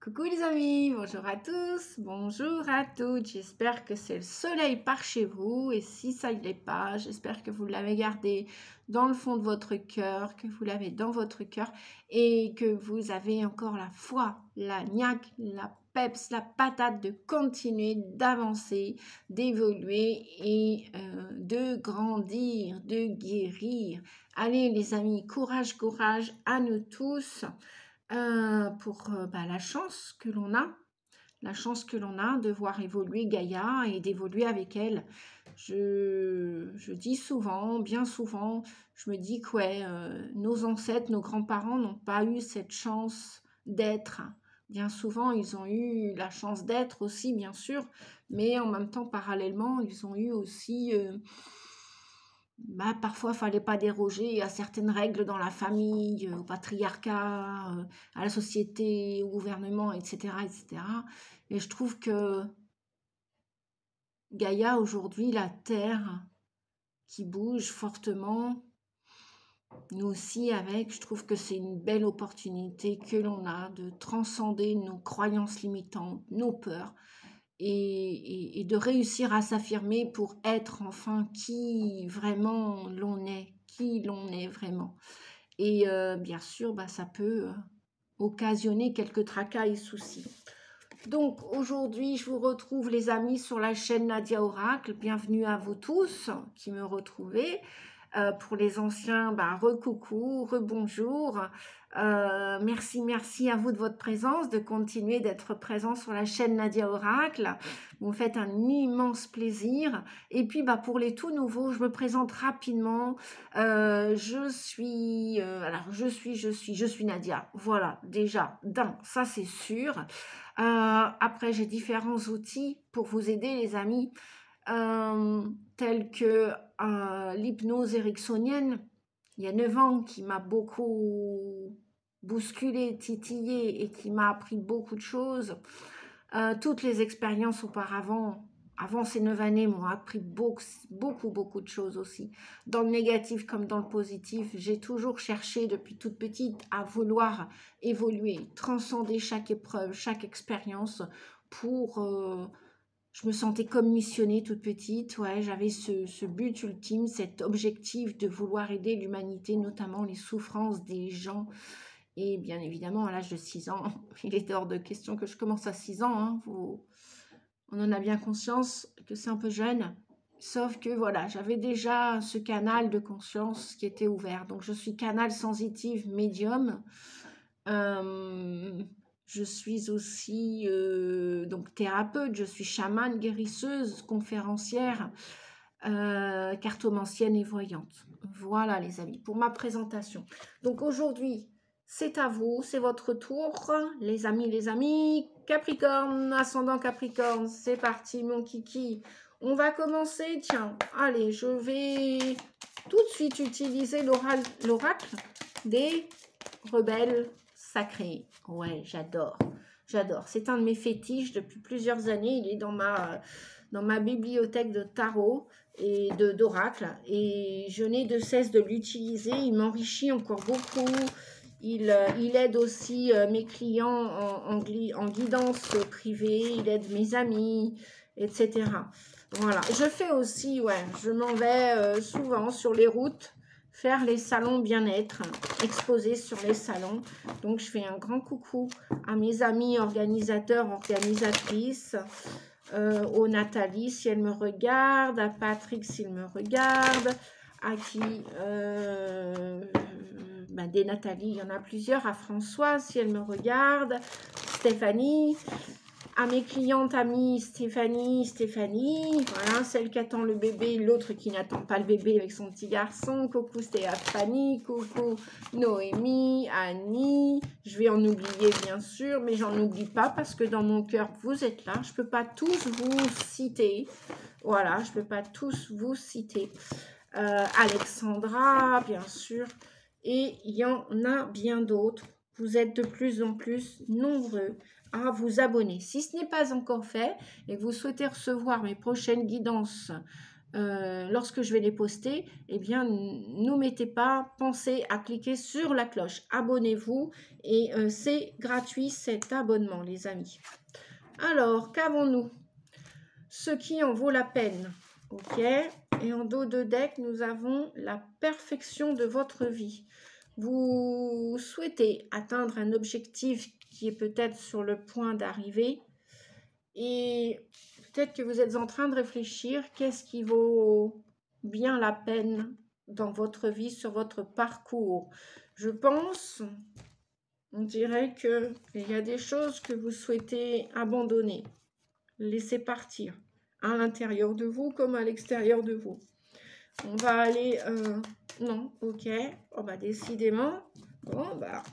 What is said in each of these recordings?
Coucou les amis, bonjour à tous, bonjour à toutes, j'espère que c'est le soleil par chez vous et si ça ne l'est pas, j'espère que vous l'avez gardé dans le fond de votre cœur, que vous l'avez dans votre cœur et que vous avez encore la foi, la niaque, la peps, la patate de continuer, d'avancer, d'évoluer et de grandir, de guérir. Allez les amis, courage, courage à nous tous. Pour la chance que l'on a, de voir évoluer Gaïa et d'évoluer avec elle. Je dis souvent, bien souvent, je me dis que ouais, nos ancêtres, nos grands-parents n'ont pas eu cette chance d'être. Bien souvent, ils ont eu la chance d'être aussi, bien sûr, mais en même temps, parallèlement, ils ont eu aussi... parfois, il ne fallait pas déroger à certaines règles dans la famille, au patriarcat, à la société, au gouvernement, etc., etc. Et je trouve que Gaïa, aujourd'hui, la Terre qui bouge fortement, nous aussi avec, je trouve que c'est une belle opportunité que l'on a de transcender nos croyances limitantes, nos peurs, et de réussir à s'affirmer pour être enfin qui vraiment l'on est, qui l'on est vraiment. Et bien sûr, ça peut occasionner quelques tracas et soucis. Donc aujourd'hui, je vous retrouve les amis sur la chaîne Nadia Oracle. Bienvenue à vous tous qui me retrouvez. Pour les anciens, recoucou, rebonjour. Merci à vous de votre présence, de continuer d'être présent sur la chaîne Nadia Oracle. Vous me faites un immense plaisir. Et puis, pour les tout nouveaux, je me présente rapidement. Je suis Nadia. Voilà, déjà, ça c'est sûr. Après, j'ai différents outils pour vous aider, les amis. Tels que l'hypnose ericksonienne, il y a 9 ans, qui m'a beaucoup bousculé, titillé et qui m'a appris beaucoup de choses. Toutes les expériences auparavant, avant ces 9 années, m'ont appris beaucoup de choses aussi. Dans le négatif comme dans le positif, j'ai toujours cherché depuis toute petite à vouloir évoluer, transcender chaque épreuve, chaque expérience pour... je me sentais comme missionnée toute petite, ouais, j'avais ce but ultime, cet objectif de vouloir aider l'humanité, notamment les souffrances des gens. Et bien évidemment, à l'âge de 6 ans, il est hors de question que je commence à 6 ans, hein, on en a bien conscience que c'est un peu jeune, sauf que voilà, j'avais déjà ce canal de conscience qui était ouvert. Donc je suis canal sensitive médium. Je suis aussi donc thérapeute, je suis chamane, guérisseuse, conférencière, cartomancienne et voyante. Voilà les amis, pour ma présentation. Donc aujourd'hui, c'est à vous, c'est votre tour, les amis. Capricorne, ascendant Capricorne, c'est parti mon kiki. On va commencer, tiens, allez, je vais tout de suite utiliser l'oracle des rebelles sacrés. Ouais, j'adore. C'est un de mes fétiches depuis plusieurs années. Il est dans ma bibliothèque de tarot et d'oracle. Et je n'ai de cesse de l'utiliser. Il m'enrichit encore beaucoup. Il aide aussi mes clients en guidance privée. Il aide mes amis, etc. Voilà. Je fais aussi, je m'en vais souvent sur les routes faire les salons bien-être, exposés sur les salons. Donc, je fais un grand coucou à mes amis organisateurs, organisatrices, au Nathalie, si elle me regarde, à Patrick, s'il me regarde, à qui... des Nathalie, il y en a plusieurs, à Françoise, si elle me regarde, Stéphanie... À mes clientes amies, Stéphanie, voilà, celle qui attend le bébé, l'autre qui n'attend pas le bébé avec son petit garçon, coucou Stéphanie, coucou Noémie, Annie, je vais en oublier bien sûr, mais j'en oublie pas parce que dans mon cœur, vous êtes là, je peux pas tous vous citer, voilà, je peux pas tous vous citer, Alexandra, bien sûr, et il y en a bien d'autres, vous êtes de plus en plus nombreux à vous abonner. Si ce n'est pas encore fait et que vous souhaitez recevoir mes prochaines guidances lorsque je vais les poster, eh bien, n'omettez pas, pensez à cliquer sur la cloche. Abonnez-vous et c'est gratuit cet abonnement, les amis. Alors, qu'avons-nous? Ce qui en vaut la peine. Ok. Et en dos de deck, nous avons la perfection de votre vie. Vous souhaitez atteindre un objectif qui est peut-être sur le point d'arriver. Et peut-être que vous êtes en train de réfléchir, qu'est-ce qui vaut bien la peine dans votre vie, sur votre parcours. Je pense, on dirait qu'il y a des choses que vous souhaitez abandonner, laisser partir, à l'intérieur de vous comme à l'extérieur de vous. On va aller... non, ok. Oh, bah, décidément. Bon, bah...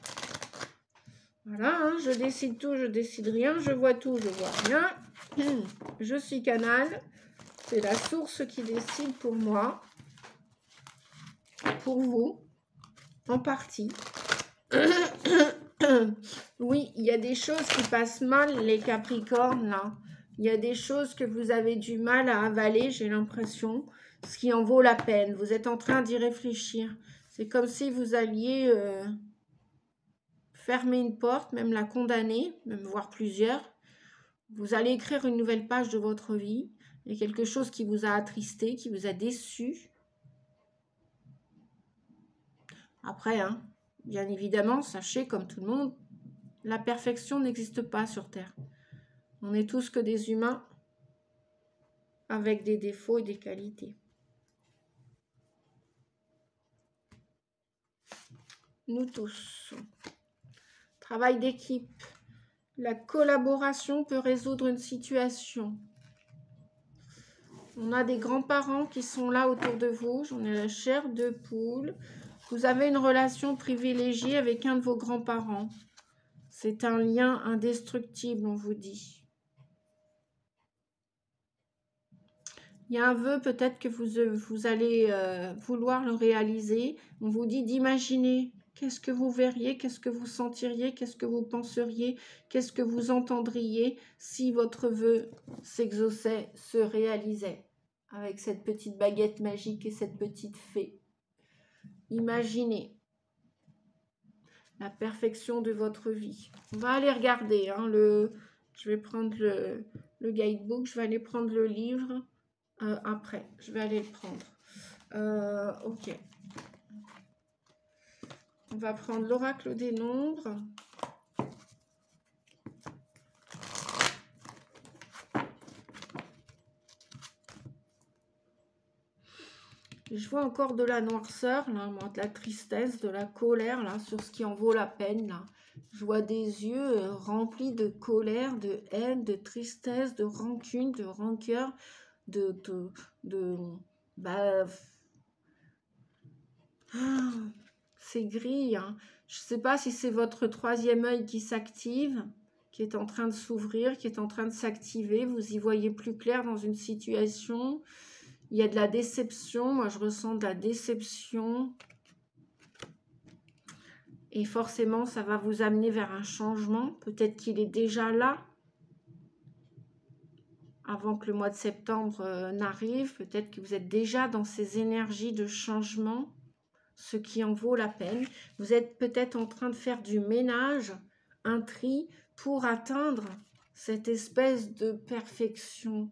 Voilà, hein, je décide tout, je décide rien. Je vois tout, je vois rien. Je suis canal. C'est la source qui décide pour moi. Pour vous. En partie. Oui, il y a des choses qui passent mal, les Capricornes, là. Il y a des choses que vous avez du mal à avaler, j'ai l'impression. Ce qui en vaut la peine. Vous êtes en train d'y réfléchir. C'est comme si vous alliez fermer une porte, même la condamner, même voir plusieurs. Vous allez écrire une nouvelle page de votre vie. Il y a quelque chose qui vous a attristé, qui vous a déçu. Après, hein, bien évidemment, sachez, comme tout le monde, la perfection n'existe pas sur Terre. On est tous que des humains avec des défauts et des qualités. Nous tous. Travail d'équipe. La collaboration peut résoudre une situation. On a des grands-parents qui sont là autour de vous. J'en ai la chair de poule. Vous avez une relation privilégiée avec un de vos grands-parents. C'est un lien indestructible, on vous dit. Il y a un vœu, peut-être que vous allez vouloir le réaliser. On vous dit d'imaginer qu'est-ce que vous verriez, qu'est-ce que vous sentiriez, qu'est-ce que vous penseriez, qu'est-ce que vous entendriez si votre vœu s'exauçait, se réalisait avec cette petite baguette magique et cette petite fée. Imaginez la perfection de votre vie. On va aller regarder. Hein, je vais prendre le guidebook, je vais aller prendre le livre. Après, je vais aller le prendre. Ok. On va prendre l'oracle des nombres. Je vois encore de la noirceur, là, de la tristesse, de la colère, là, sur ce qui en vaut la peine, là. Je vois des yeux remplis de colère, de haine, de tristesse, de rancune, de rancœur, c'est gris, hein. Je ne sais pas si c'est votre troisième œil qui s'active, qui est en train de s'ouvrir, qui est en train de s'activer. Vous y voyez plus clair dans une situation. Il y a de la déception. Moi, je ressens de la déception. Et forcément, ça va vous amener vers un changement. Peut-être qu'il est déjà là. Avant que le mois de septembre n'arrive. Peut-être que vous êtes déjà dans ces énergies de changement. Ce qui en vaut la peine. Vous êtes peut-être en train de faire du ménage, un tri, pour atteindre cette espèce de perfection.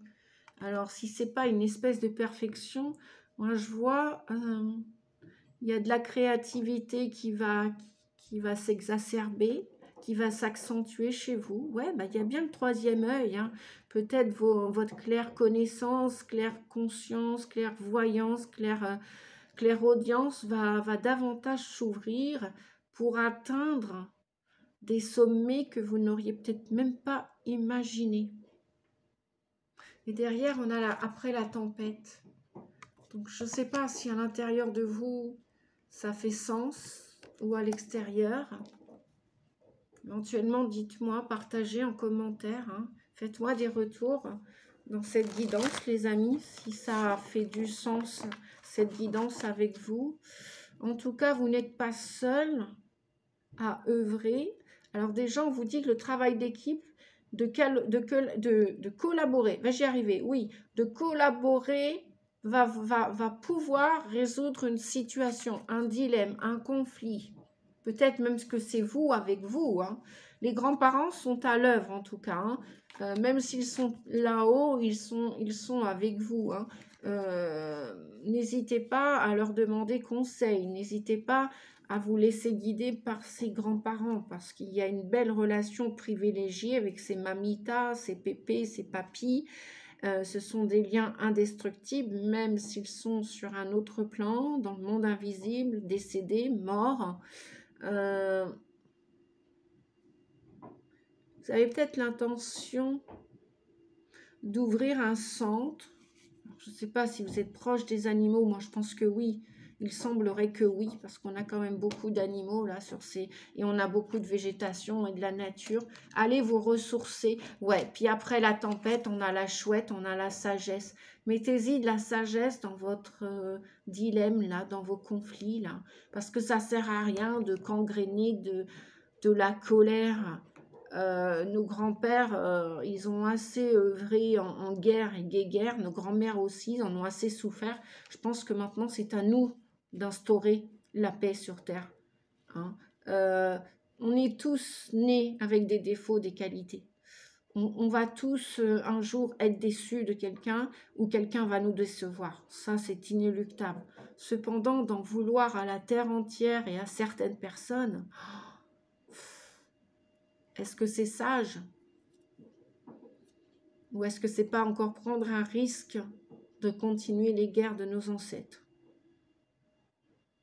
Alors, si ce n'est pas une espèce de perfection, moi je vois, il y a de la créativité qui va s'exacerber, qui va s'accentuer chez vous. Ouais, bah, il y a bien le troisième œil, hein. Peut-être votre claire connaissance, claire conscience, claire voyance, clairaudience va davantage s'ouvrir pour atteindre des sommets que vous n'auriez peut-être même pas imaginés. Et derrière, on a après la tempête. Donc, je ne sais pas si à l'intérieur de vous, ça fait sens ou à l'extérieur. Éventuellement, dites-moi, partagez en commentaire. Hein. Faites-moi des retours dans cette guidance, les amis, si ça fait du sens, cette guidance avec vous. En tout cas, vous n'êtes pas seul à œuvrer. Alors déjà, on vous dit que le travail d'équipe, de collaborer, j'y arriver, oui, de collaborer va pouvoir résoudre une situation, un dilemme, un conflit. Peut-être même que c'est vous avec vous. Hein. Les grands-parents sont à l'œuvre en tout cas. Hein. Même s'ils sont là-haut, ils sont avec vous. Hein. N'hésitez pas à leur demander conseil. N'hésitez pas à vous laisser guider par ses grands-parents parce qu'il y a une belle relation privilégiée avec ses mamitas, ses pépés, ses papis. Ce sont des liens indestructibles, même s'ils sont sur un autre plan, dans le monde invisible, décédés, morts. Vous avez peut-être l'intention d'ouvrir un centre. Je ne sais pas si vous êtes proche des animaux, moi je pense que oui. Il semblerait que oui, parce qu'on a quand même beaucoup d'animaux là sur ces... Et on a beaucoup de végétation et de la nature. Allez vous ressourcer. Ouais, puis après la tempête, on a la chouette, on a la sagesse. Mettez-y de la sagesse dans votre dilemme là, dans vos conflits là. Parce que ça sert à rien de gangréner de la colère. Nos grands-pères, ils ont assez œuvré en guerre et guéguerre. Nos grands-mères aussi, ils en ont assez souffert. Je pense que maintenant, c'est à nous d'instaurer la paix sur Terre. Hein. On est tous nés avec des défauts, des qualités. On va tous un jour être déçus de quelqu'un ou quelqu'un va nous décevoir. Ça, c'est inéluctable. Cependant, d'en vouloir à la Terre entière et à certaines personnes... Est-ce que c'est sage? Ou est-ce que c'est pas encore prendre un risque de continuer les guerres de nos ancêtres?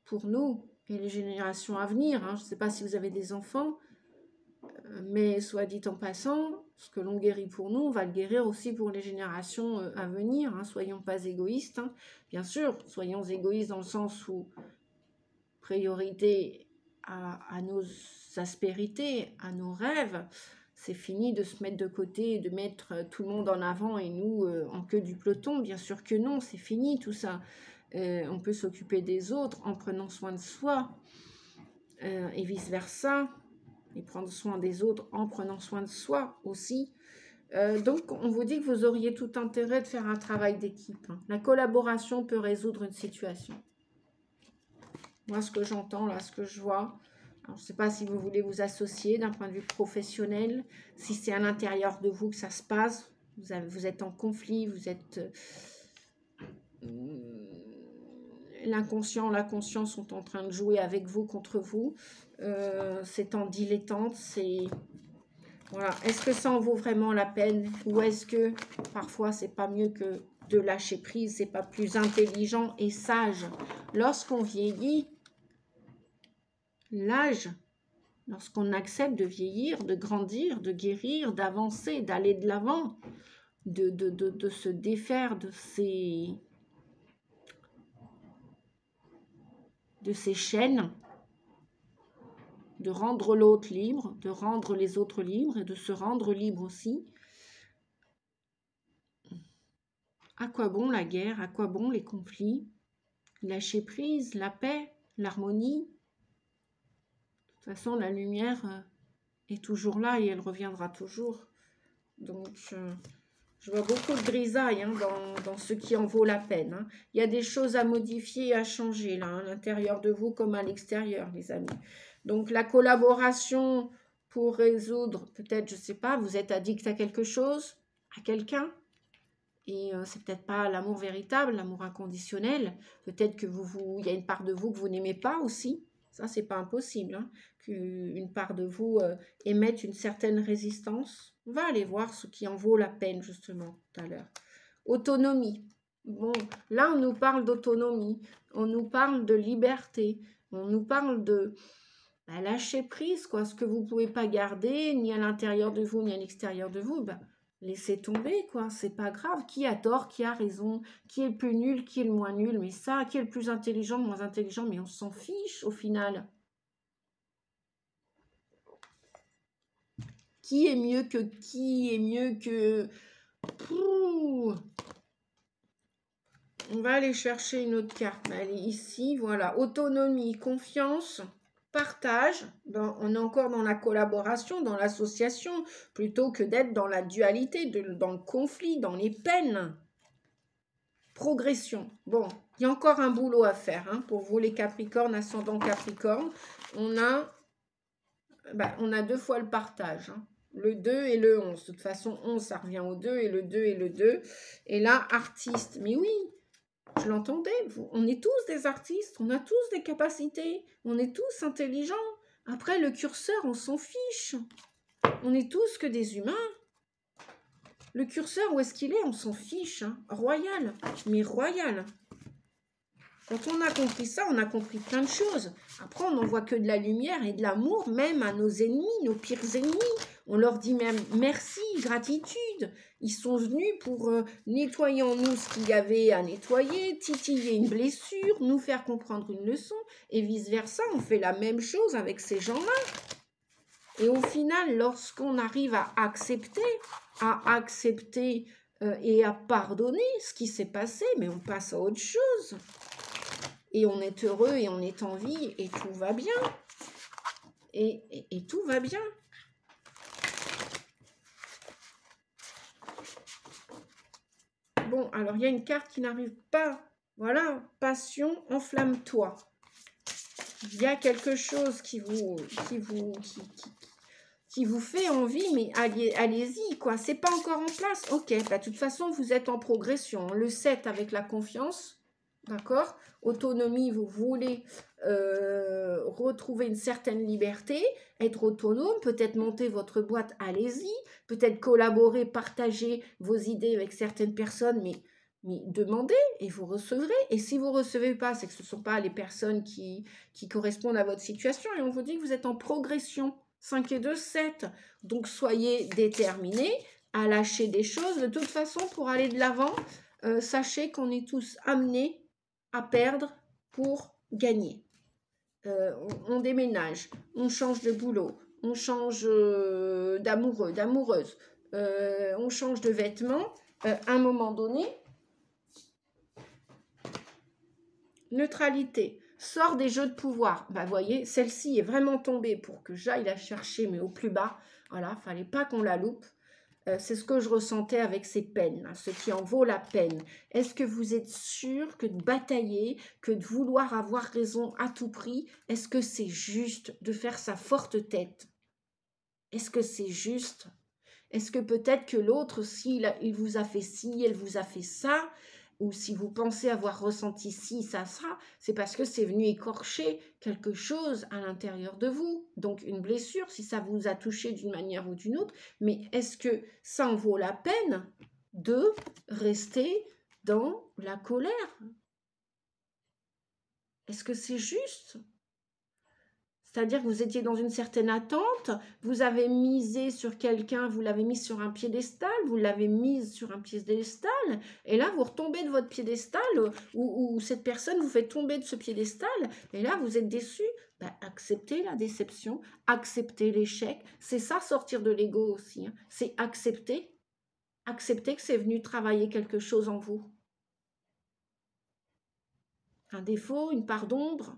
Pour nous et les générations à venir, hein, je ne sais pas si vous avez des enfants, mais soit dit en passant, ce que l'on guérit pour nous, on va le guérir aussi pour les générations à venir. Hein, soyons pas égoïstes. Hein. Bien sûr, soyons égoïstes dans le sens où priorité à nos aspérités, à nos rêves. C'est fini de se mettre de côté, de mettre tout le monde en avant et nous en queue du peloton. Bien sûr que non, c'est fini tout ça. On peut s'occuper des autres en prenant soin de soi et vice-versa. Et prendre soin des autres en prenant soin de soi aussi. Donc, on vous dit que vous auriez tout intérêt de faire un travail d'équipe. Hein. La collaboration peut résoudre une situation. Moi, ce que j'entends, là, ce que je vois, alors, je ne sais pas si vous voulez vous associer d'un point de vue professionnel, si c'est à l'intérieur de vous que ça se passe, vous êtes en conflit, vous êtes... L'inconscient, la conscience sont en train de jouer avec vous, contre vous. C'est en dilettante, c'est... Voilà. Est-ce que ça en vaut vraiment la peine? Ou est-ce que parfois c'est pas mieux que de lâcher prise, c'est pas plus intelligent et sage? Lorsqu'on vieillit, l'âge, lorsqu'on accepte de vieillir, de grandir, de guérir, d'avancer, d'aller de l'avant, de se défaire de ces chaînes, de rendre l'autre libre, de rendre les autres libres et de se rendre libre aussi. À quoi bon la guerre? À quoi bon les conflits? Lâcher prise, la paix, l'harmonie. De toute façon, la lumière est toujours là et elle reviendra toujours. Donc, je vois beaucoup de grisaille hein, dans ce qui en vaut la peine. Hein. Il y a des choses à modifier et à changer là, à l'intérieur de vous comme à l'extérieur, les amis. Donc, la collaboration pour résoudre, peut-être, je ne sais pas, vous êtes addict à quelque chose, à quelqu'un, et c'est peut-être pas l'amour véritable, l'amour inconditionnel. Peut-être que il y a une part de vous que vous n'aimez pas aussi. Ça, c'est pas impossible, hein, qu'une part de vous émette une certaine résistance. On va aller voir ce qui en vaut la peine, justement, tout à l'heure. Autonomie. Bon, là, on nous parle d'autonomie. On nous parle de liberté. On nous parle de lâcher prise, quoi. Ce que vous ne pouvez pas garder, ni à l'intérieur de vous, ni à l'extérieur de vous, laissez tomber, quoi. C'est pas grave. Qui a tort, qui a raison, qui est le plus nul, qui est le moins nul, mais ça, qui est le plus intelligent, le moins intelligent, mais on s'en fiche au final. Qui est mieux que qui est mieux que... Pouh. On va aller chercher une autre carte. Elle est ici, voilà. Autonomie, confiance, partage. Ben, on est encore dans la collaboration, dans l'association, plutôt que d'être dans la dualité, dans le conflit, dans les peines. progression. Bon, il y a encore un boulot à faire hein, pour vous les Capricornes, ascendant Capricorne. On a 2 fois le partage. Hein. Le 2 et le 11. De toute façon, 11, ça revient au 2 et le 2 et le 2. Et là, artiste. Mais oui, je l'entendais. On est tous des artistes. On a tous des capacités. On est tous intelligents. Après, le curseur, on s'en fiche. On est tous que des humains. Le curseur, où est-ce qu'il est? On s'en fiche. Hein. Royal. Mais royal. Quand on a compris ça, on a compris plein de choses. Après, on n'en voit que de la lumière et de l'amour, même à nos ennemis, nos pires ennemis. On leur dit même merci, gratitude. Ils sont venus pour nettoyer en nous ce qu'il y avait à nettoyer, titiller une blessure, nous faire comprendre une leçon. Et vice-versa, on fait la même chose avec ces gens-là. Et au final, lorsqu'on arrive à accepter et à pardonner ce qui s'est passé, mais on passe à autre chose. Et on est heureux et on est en vie et tout va bien. Et tout va bien. Bon, alors il y a une carte qui n'arrive pas. Voilà, passion, enflamme-toi. Il y a quelque chose qui vous fait envie, mais allez-y, quoi. C'est pas encore en place. Ok, bah, de toute façon, vous êtes en progression. Le 7 avec la confiance. D'accord? Autonomie, vous voulez retrouver une certaine liberté, être autonome, peut-être monter votre boîte, allez-y, peut-être collaborer, partager vos idées avec certaines personnes, mais demandez et vous recevrez. Et si vous ne recevez pas, c'est que ce ne sont pas les personnes qui correspondent à votre situation et on vous dit que vous êtes en progression. 5 et 2, 7. Donc soyez déterminés à lâcher des choses. De toute façon, pour aller de l'avant, sachez qu'on est tous amenés à perdre pour gagner. On déménage, on change de boulot, on change d'amoureux, d'amoureuse, on change de vêtements. À un moment donné, neutralité, sort des jeux de pouvoir. Bah, voyez, celle-ci est vraiment tombée pour que j'aille la chercher, mais au plus bas. Voilà, fallait pas qu'on la loupe. C'est ce que je ressentais avec ces peines, hein, ce qui en vaut la peine. Est-ce que vous êtes sûr que de batailler, que de vouloir avoir raison à tout prix, est-ce que c'est juste de faire sa forte tête? Est-ce que c'est juste? Est-ce que peut-être que l'autre, s'il il vous a fait ci, elle vous a fait ça, ou si vous pensez avoir ressenti ci, ça, c'est parce que c'est venu écorcher quelque chose à l'intérieur de vous. Donc une blessure, si ça vous a touché d'une manière ou d'une autre, mais est-ce que ça en vaut la peine de rester dans la colère? Est-ce que c'est juste ? C'est-à-dire que vous étiez dans une certaine attente, vous avez misé sur quelqu'un, vous l'avez mis sur un piédestal, vous l'avez mise sur un piédestal, et là vous retombez de votre piédestal, ou cette personne vous fait tomber de ce piédestal, et là vous êtes déçu. Ben, acceptez la déception, acceptez l'échec, c'est ça sortir de l'ego aussi, hein. C'est accepter que c'est venu travailler quelque chose en vous. Un défaut, une part d'ombre,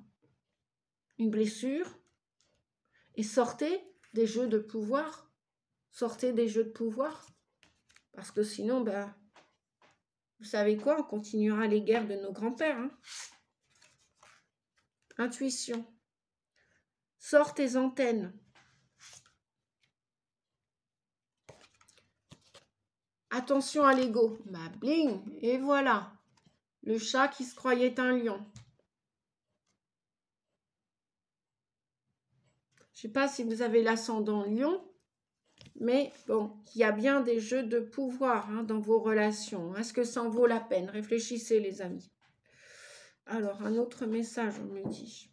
une blessure. Et sortez des jeux de pouvoir. Sortez des jeux de pouvoir. Parce que sinon, ben, vous savez quoi? On continuera les guerres de nos grands-pères. Hein. Intuition. Sors tes antennes. Attention à l'ego. Bah, bling. Et voilà. Le chat qui se croyait un lion. Je ne sais pas si vous avez l'ascendant lion, mais bon, il y a bien des jeux de pouvoir hein, dans vos relations. Est-ce que ça en vaut la peine? Réfléchissez, les amis. Alors, un autre message, on me dit.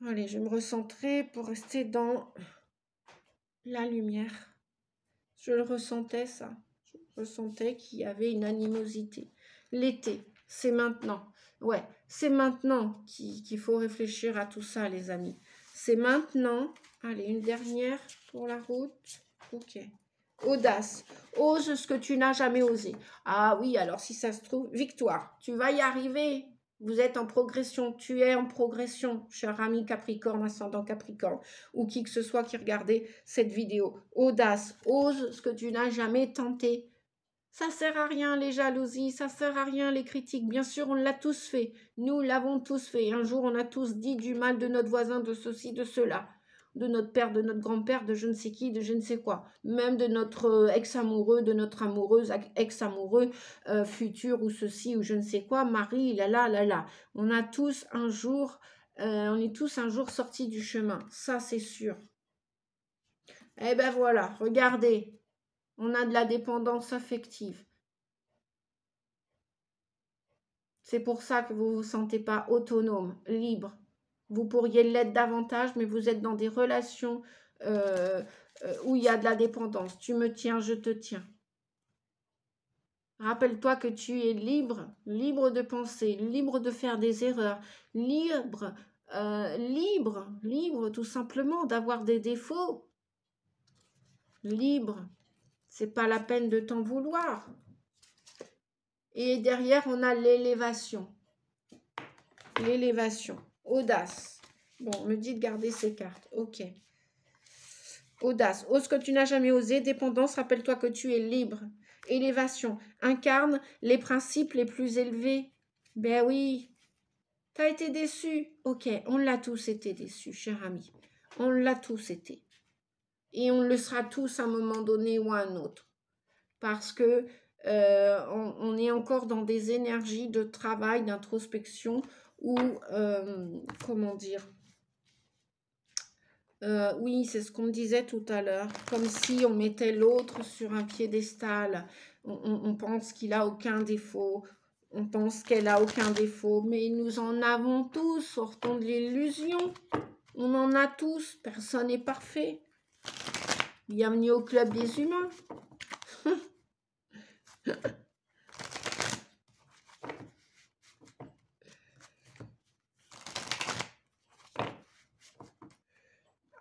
Allez, je vais me recentrer pour rester dans la lumière. Je le ressentais, ça. Je ressentais qu'il y avait une animosité. L'été, c'est maintenant. Ouais, c'est maintenant qu'il faut réfléchir à tout ça, les amis. C'est maintenant. Allez, une dernière pour la route. Ok. Audace. Ose ce que tu n'as jamais osé. Ah oui, alors si ça se trouve, victoire. Tu vas y arriver. Vous êtes en progression. Tu es en progression, cher ami Capricorne, ascendant Capricorne, ou qui que ce soit qui regardait cette vidéo. Audace. Ose ce que tu n'as jamais tenté. Ça sert à rien les jalousies, ça sert à rien les critiques. Bien sûr, on l'a tous fait. Nous l'avons tous fait. Un jour, on a tous dit du mal de notre voisin, de ceci, de cela. De notre père, de notre grand-père, de je ne sais qui, de je ne sais quoi. Même de notre ex-amoureux, de notre amoureuse, ex-amoureux, futur ou ceci ou je ne sais quoi. Marie, là, là, là, là. On a tous un jour, on est tous un jour sortis du chemin. Ça, c'est sûr. Eh ben voilà, regardez. On a de la dépendance affective. C'est pour ça que vous ne vous sentez pas autonome, libre. Vous pourriez l'être davantage, mais vous êtes dans des relations où il y a de la dépendance. Tu me tiens, je te tiens. Rappelle-toi que tu es libre, libre de penser, libre de faire des erreurs, libre, libre tout simplement d'avoir des défauts. Libre, c'est pas la peine de t'en vouloir. Et derrière, on a l'élévation. L'élévation. Audace. Bon, on me dit de garder ces cartes. Ok. Audace. Ose ce que tu n'as jamais osé. Dépendance. Rappelle-toi que tu es libre. Élévation. Incarne les principes les plus élevés. Ben oui. T'as été déçu. Ok. On l'a tous été déçus, cher ami. On l'a tous été. Et on le sera tous à un moment donné ou à un autre. Parce que on est encore dans des énergies de travail, d'introspection ou, comment dire, oui, c'est ce qu'on me disait tout à l'heure, comme si on mettait l'autre sur un piédestal. On pense qu'il n'a aucun défaut, on pense qu'elle a aucun défaut, mais nous en avons tous, sortons de l'illusion. On en a tous, personne n'est parfait. Bienvenue au club des humains.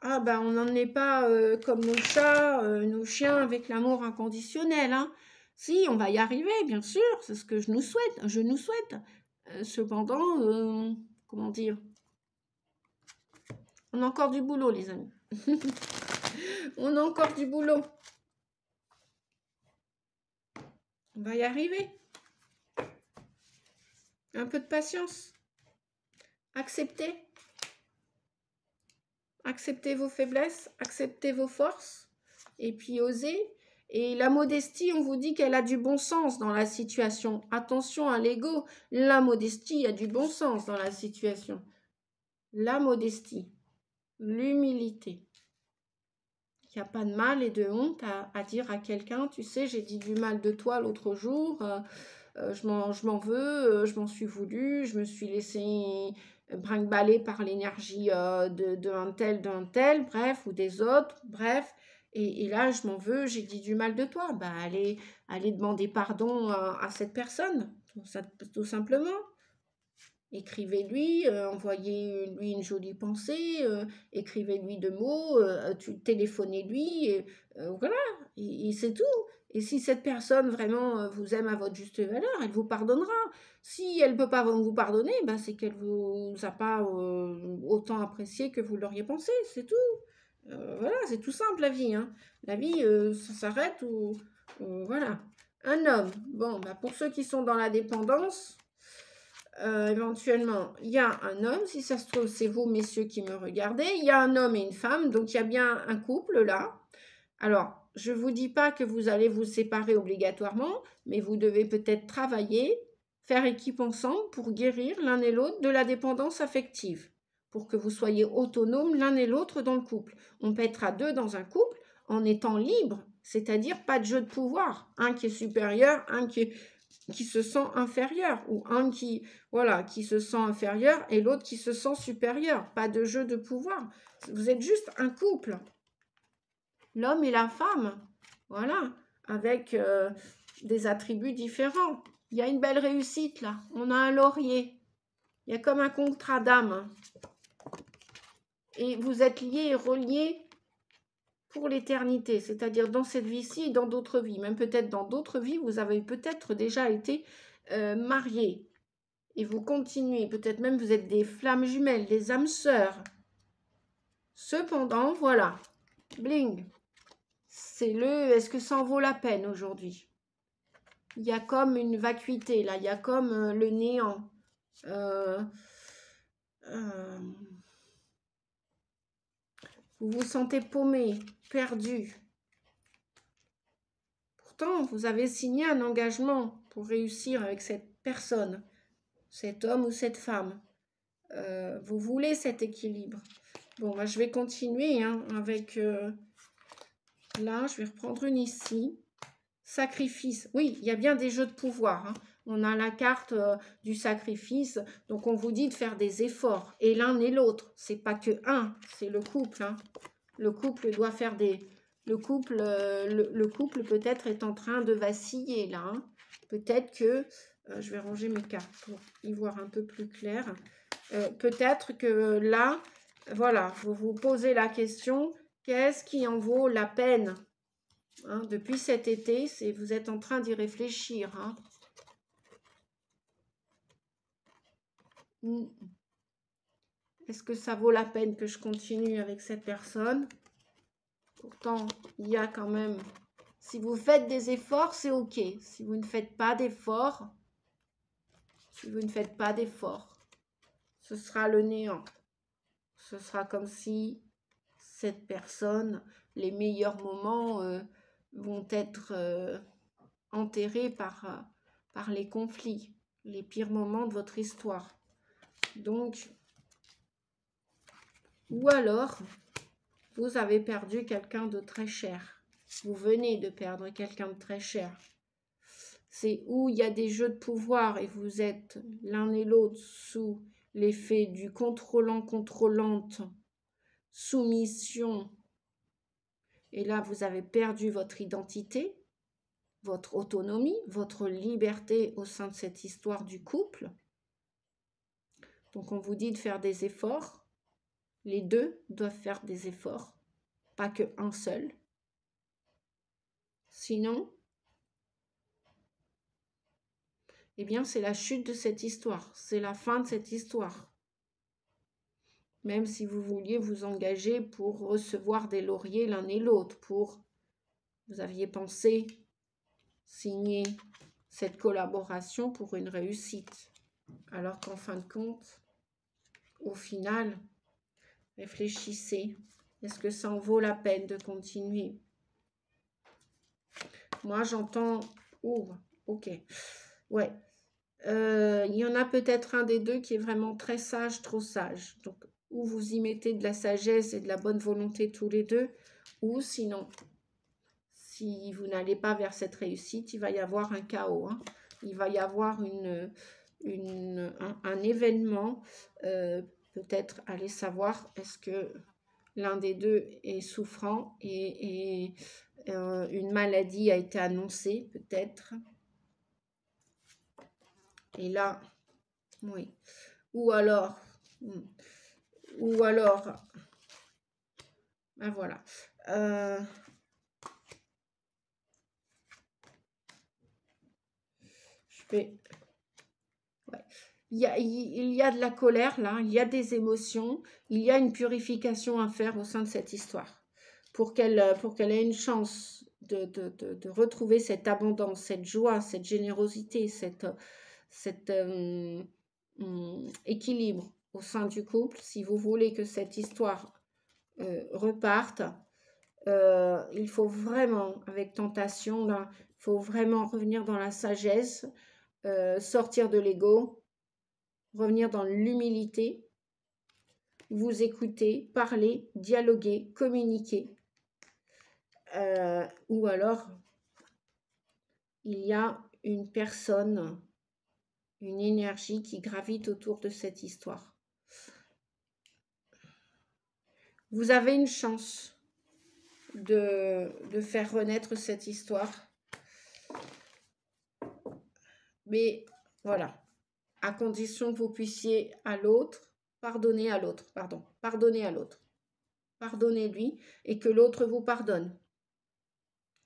Ah ben on n'en est pas comme nos chats, nos chiens avec l'amour inconditionnel. Hein. Si, on va y arriver, bien sûr, c'est ce que je nous souhaite. Cependant, comment dire, on a encore du boulot, les amis. On a encore du boulot. On va y arriver. Un peu de patience. Acceptez. Acceptez vos faiblesses, acceptez vos forces, et puis osez. Et la modestie, on vous dit qu'elle a du bon sens dans la situation. Attention à l'ego, la modestie a du bon sens dans la situation. La modestie, l'humilité. Il n'y a pas de mal et de honte à dire à quelqu'un, tu sais, j'ai dit du mal de toi l'autre jour, je m'en veux, je m'en suis voulu, je me suis laissé brinque-baller par l'énergie d'un tel, bref, ou des autres, bref. Et là, je m'en veux, j'ai dit du mal de toi. Bah, allez demander pardon à cette personne, tout simplement. Écrivez-lui, envoyez-lui une jolie pensée, écrivez-lui 2 mots, téléphonez-lui, voilà, et c'est tout. Et si cette personne vraiment vous aime à votre juste valeur, elle vous pardonnera. Si elle ne peut pas vous pardonner, ben c'est qu'elle ne vous a pas autant apprécié que vous l'auriez pensé, c'est tout. Voilà, c'est tout simple la vie. Hein. La vie, ça s'arrête ou voilà. Un homme, bon, ben pour ceux qui sont dans la dépendance, éventuellement, il y a un homme, si ça se trouve, c'est vous, messieurs, qui me regardez. Il y a un homme et une femme, donc il y a bien un couple là. Alors, je ne vous dis pas que vous allez vous séparer obligatoirement, mais vous devez peut-être travailler, faire équipe ensemble pour guérir l'un et l'autre de la dépendance affective, pour que vous soyez autonomes l'un et l'autre dans le couple. On peut être à 2 dans un couple en étant libre, c'est-à-dire pas de jeu de pouvoir. Un qui est supérieur, un qui se sent inférieur, ou un qui se sent inférieur et l'autre qui se sent supérieur. Pas de jeu de pouvoir. Vous êtes juste un couple. L'homme et la femme, voilà, avec des attributs différents. Il y a une belle réussite là. On a un laurier. Il y a comme un contrat d'âme. Et vous êtes liés et reliés pour l'éternité, c'est-à-dire dans cette vie-ci et dans d'autres vies. Même peut-être dans d'autres vies, vous avez peut-être déjà été mariés. Et vous continuez, peut-être même vous êtes des flammes jumelles, des âmes sœurs. Cependant, voilà, bling, c'est est-ce que ça en vaut la peine aujourd'hui? il y a comme une vacuité, là. Il y a comme le néant. Vous vous sentez paumé, perdu. Pourtant, vous avez signé un engagement pour réussir avec cette personne, cet homme ou cette femme. Vous voulez cet équilibre. Bon, bah, je vais continuer hein, avec... là, je vais reprendre une ici. Sacrifice. Oui, il y a bien des jeux de pouvoir. Hein. On a la carte du sacrifice. Donc, on vous dit de faire des efforts. Et l'un et l'autre. C'est pas que un, c'est le couple. Hein. Le couple doit faire des... Le couple peut-être est en train de vaciller là. Hein. Peut-être que... je vais ranger mes cartes pour y voir un peu plus clair. Peut-être que là, voilà, vous vous posez la question, qu'est-ce qui en vaut la peine hein, depuis cet été, vous êtes en train d'y réfléchir. Hein. Est-ce que ça vaut la peine que je continue avec cette personne? Pourtant, il y a quand même... Si vous faites des efforts, c'est OK. Si vous ne faites pas d'efforts, ce sera le néant. Ce sera comme si cette personne, les meilleurs moments vont être enterrés par les conflits, les pires moments de votre histoire. Donc, ou alors, vous avez perdu quelqu'un de très cher. Vous venez de perdre quelqu'un de très cher. C'est où il y a des jeux de pouvoir et vous êtes l'un et l'autre sous l'effet du contrôlant-contrôlante, soumission. Et là, vous avez perdu votre identité, votre autonomie, votre liberté au sein de cette histoire du couple. Donc, on vous dit de faire des efforts. Les deux doivent faire des efforts, pas qu'un seul. Sinon, eh bien, c'est la chute de cette histoire. C'est la fin de cette histoire. Même si vous vouliez vous engager pour recevoir des lauriers l'un et l'autre, vous aviez pensé signer cette collaboration pour une réussite. Alors qu'en fin de compte, au final, réfléchissez. Est-ce que ça en vaut la peine de continuer? Moi, j'entends... Oh, ok. Ouais. Il y en a peut-être un des deux qui est vraiment très sage, trop sage. Donc, ou vous y mettez de la sagesse et de la bonne volonté tous les deux, ou sinon, si vous n'allez pas vers cette réussite, il va y avoir un chaos. Hein. Il va y avoir un événement, peut-être aller savoir, est-ce que l'un des deux est souffrant et une maladie a été annoncée, peut-être. Et là, oui. Ou alors, ben voilà. Ouais. Il y a de la colère là, il y a des émotions, il y a une purification à faire au sein de cette histoire pour qu'elle ait une chance de retrouver cette abondance, cette joie, cette générosité, cet équilibre au sein du couple. Si vous voulez que cette histoire reparte, il faut vraiment, avec tentation là, il faut vraiment revenir dans la sagesse, sortir de l'ego, revenir dans l'humilité, vous écouter, parler, dialoguer, communiquer. Ou alors, il y a une personne, une énergie qui gravite autour de cette histoire. Vous avez une chance de faire renaître cette histoire. Mais voilà, à condition que vous puissiez pardonner à l'autre. Pardonnez-lui et que l'autre vous pardonne.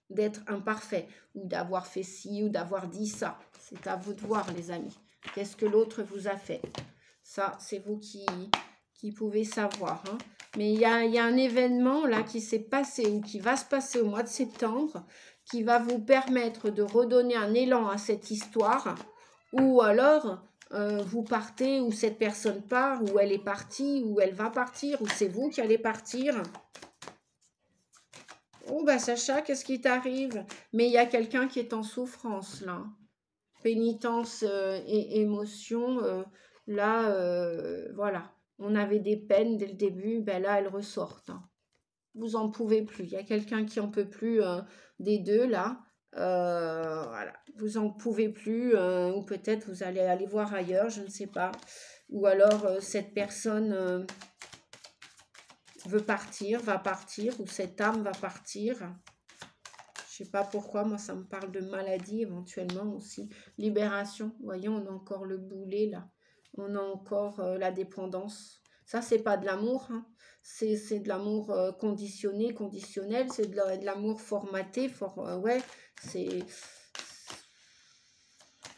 D'être imparfait ou d'avoir fait ci ou d'avoir dit ça. C'est à vous de voir, les amis. Qu'est-ce que l'autre vous a fait? Ça, c'est vous qui pouvez savoir. Hein. Mais il y a un événement là qui s'est passé ou qui va se passer au mois de septembre qui va vous permettre de redonner un élan à cette histoire, ou alors vous partez, ou cette personne part, ou elle est partie, ou elle va partir, ou c'est vous qui allez partir. Oh bah Sacha, qu'est-ce qui t'arrive? Mais il y a quelqu'un qui est en souffrance là. Pénitence et émotion, là, voilà. On avait des peines dès le début, ben là elles ressortent. Hein. Vous en pouvez plus. Il y a quelqu'un qui en peut plus des deux là. Voilà. Vous en pouvez plus, ou peut-être vous allez aller voir ailleurs, je ne sais pas. Ou alors cette personne veut partir, va partir, ou cette âme va partir. Je sais pas pourquoi, moi ça me parle de maladie éventuellement aussi. Libération, vous voyez, on a encore le boulet là. On a encore la dépendance. Ça, c'est pas de l'amour, hein. C'est de l'amour conditionné, conditionnel. C'est de l'amour formaté. Ouais, c'est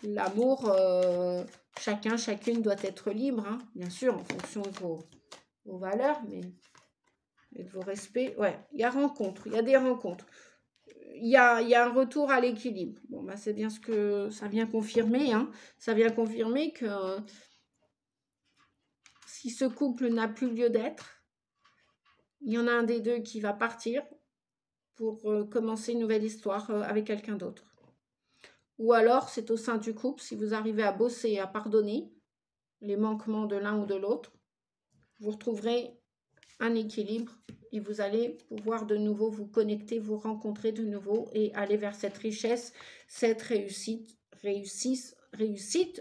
l'amour. Chacune doit être libre, hein, bien sûr, en fonction de vos valeurs, mais et de vos respects. Ouais, il y a rencontre, il y a des rencontres. Il y a un retour à l'équilibre. Bon, bah, c'est bien ce que ça vient confirmer. Hein. Ça vient confirmer que si ce couple n'a plus lieu d'être, il y en a un des deux qui va partir pour commencer une nouvelle histoire avec quelqu'un d'autre. Ou alors, c'est au sein du couple, si vous arrivez à bosser et à pardonner les manquements de l'un ou de l'autre, vous retrouverez un équilibre et vous allez pouvoir de nouveau vous connecter, vous rencontrer de nouveau et aller vers cette richesse, cette réussite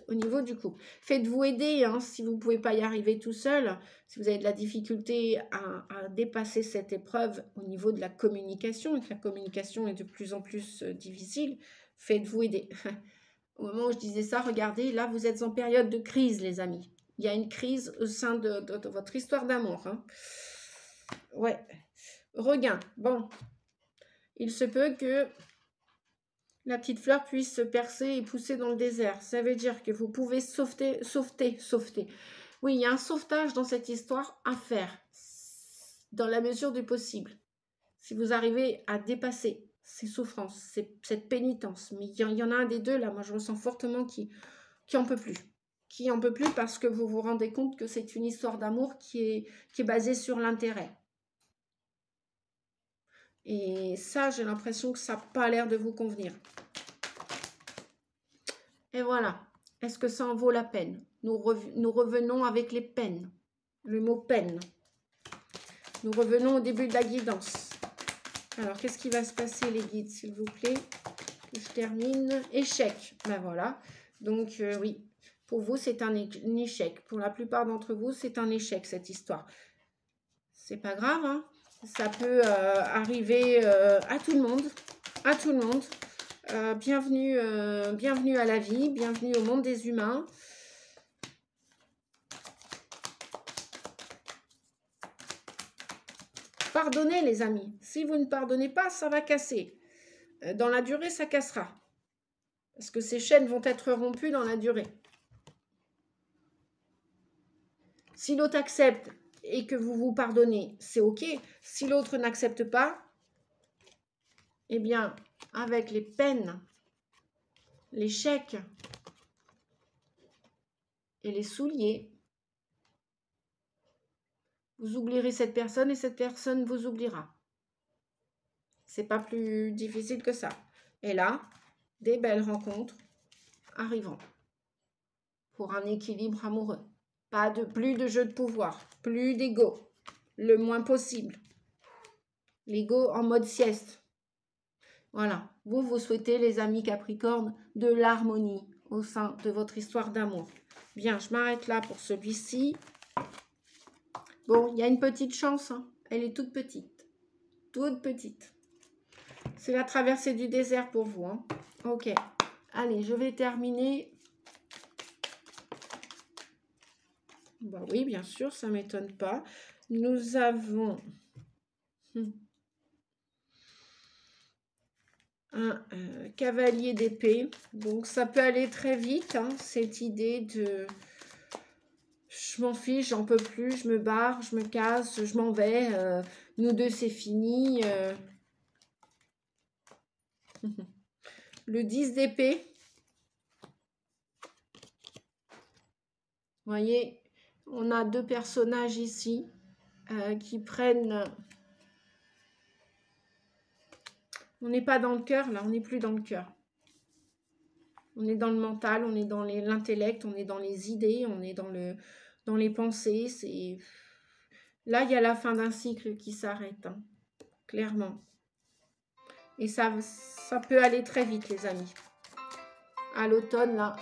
au niveau du couple. Faites-vous aider, hein, si vous ne pouvez pas y arriver tout seul, si vous avez de la difficulté à dépasser cette épreuve au niveau de la communication, et que la communication est de plus en plus difficile, faites-vous aider. Au moment où je disais ça, regardez, là vous êtes en période de crise, les amis. Il y a une crise au sein de votre histoire d'amour. Hein. Ouais. Regain. Bon. Il se peut que la petite fleur puisse se percer et pousser dans le désert. Ça veut dire que vous pouvez sauveter. Oui, il y a un sauvetage dans cette histoire à faire. Dans la mesure du possible. Si vous arrivez à dépasser ces souffrances, cette pénitence. Mais il y en a un des deux, là, moi je ressens fortement qui en peut plus. Qui en peut plus parce que vous vous rendez compte que c'est une histoire d'amour qui est basée sur l'intérêt. Et ça, j'ai l'impression que ça n'a pas l'air de vous convenir. Et voilà. Est-ce que ça en vaut la peine? Nous revenons avec les peines. Le mot peine. Nous revenons au début de la guidance. Alors, qu'est-ce qui va se passer, les guides, s'il vous plaît? Que je termine. Échec. Ben voilà. Donc, oui. Pour vous, c'est un échec. Pour la plupart d'entre vous, c'est un échec, cette histoire. C'est pas grave, hein. Ça peut arriver à tout le monde. À tout le monde. Bienvenue à la vie. Bienvenue au monde des humains. Pardonnez, les amis. Si vous ne pardonnez pas, ça va casser. Dans la durée, ça cassera. Parce que ces chaînes vont être rompues dans la durée. Si l'autre accepte et que vous vous pardonnez, c'est OK. Si l'autre n'accepte pas, eh bien, avec les peines, l'échec et les souliers, vous oublierez cette personne et cette personne vous oubliera. C'est pas plus difficile que ça. Et là, des belles rencontres arriveront pour un équilibre amoureux. Plus de jeu de pouvoir, plus d'ego, le moins possible. L'ego en mode sieste. Voilà, vous souhaitez, les amis Capricorne, de l'harmonie au sein de votre histoire d'amour. Bien, je m'arrête là pour celui-ci. Bon, il y a une petite chance, hein. Elle est toute petite. Toute petite. C'est la traversée du désert pour vous. Hein. Ok, allez, je vais terminer. Bah oui, bien sûr, ça ne m'étonne pas. Nous avons un cavalier d'épée. Donc, ça peut aller très vite, hein, cette idée de... Je m'en fiche, j'en peux plus, je me barre, je me casse, je m'en vais. Nous deux, c'est fini. Le 10 d'épée. Vous voyez, on a deux personnages ici qui prennent... On n'est pas dans le cœur, là, on n'est plus dans le cœur. On est dans le mental, on est dans l'intellect, on est dans les idées, on est dans les pensées. Là, il y a la fin d'un cycle qui s'arrête, hein, clairement. Et ça peut aller très vite, les amis. À l'automne, là,